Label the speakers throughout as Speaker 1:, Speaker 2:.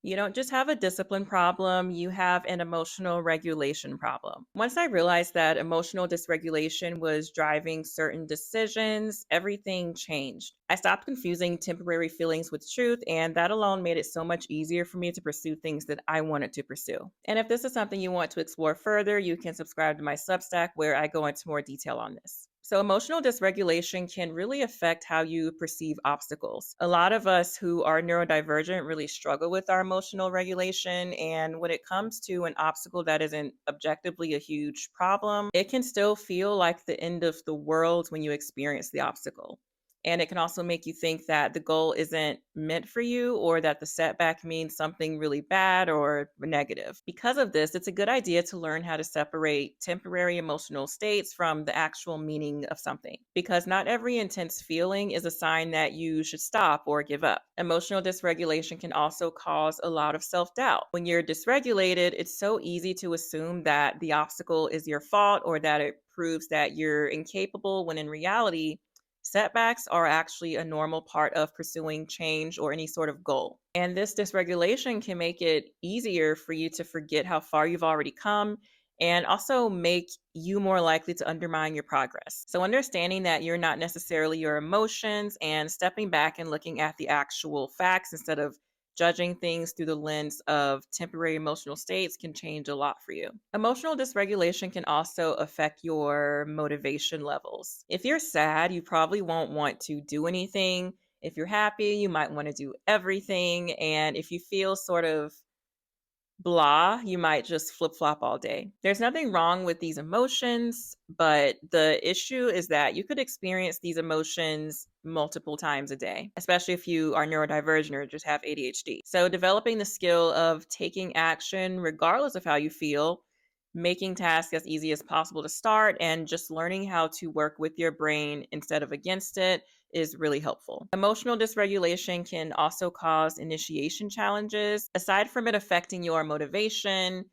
Speaker 1: You don't just have a discipline problem, you have an emotional regulation problem. Once I realized that emotional dysregulation was driving certain decisions, everything changed. I stopped confusing temporary feelings with truth, and that alone made it so much easier for me to pursue things that I wanted to pursue. And if this is something you want to explore further, you can subscribe to my Substack where I go into more detail on this. So, emotional dysregulation can really affect how you perceive obstacles. A lot of us who are neurodivergent really struggle with our emotional regulation. And when it comes to an obstacle that isn't objectively a huge problem, it can still feel like the end of the world when you experience the obstacle. And it can also make you think that the goal isn't meant for you or that the setback means something really bad or negative. Because of this, it's a good idea to learn how to separate temporary emotional states from the actual meaning of something. Because not every intense feeling is a sign that you should stop or give up. Emotional dysregulation can also cause a lot of self doubt. When you're dysregulated, it's so easy to assume that the obstacle is your fault or that it proves that you're incapable, when in reality, setbacks are actually a normal part of pursuing change or any sort of goal. And this dysregulation can make it easier for you to forget how far you've already come and also make you more likely to undermine your progress. So, understanding that you're not necessarily your emotions and stepping back and looking at the actual facts instead of judging things through the lens of temporary emotional states can change a lot for you. Emotional dysregulation can also affect your motivation levels. If you're sad, you probably won't want to do anything. If you're happy, you might want to do everything. And if you feel sort of blah, you might just flip flop all day. There's nothing wrong with these emotions, but the issue is that you could experience these emotions multiple times a day, especially if you are neurodivergent or just have ADHD. So, developing the skill of taking action regardless of how you feel, making tasks as easy as possible to start, and just learning how to work with your brain instead of against it is really helpful. Emotional dysregulation can also cause initiation challenges. Aside from it affecting your motivation,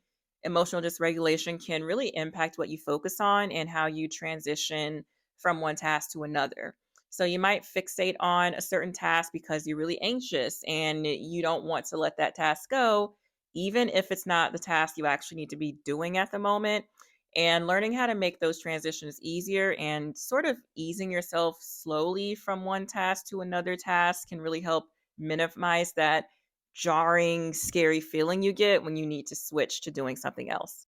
Speaker 1: emotional dysregulation can really impact what you focus on and how you transition from one task to another. So you might fixate on a certain task because you're really anxious and you don't want to let that task go, even if it's not the task you actually need to be doing at the moment. And learning how to make those transitions easier and sort of easing yourself slowly from one task to another task can really help minimize that jarring, scary feeling you get when you need to switch to doing something else.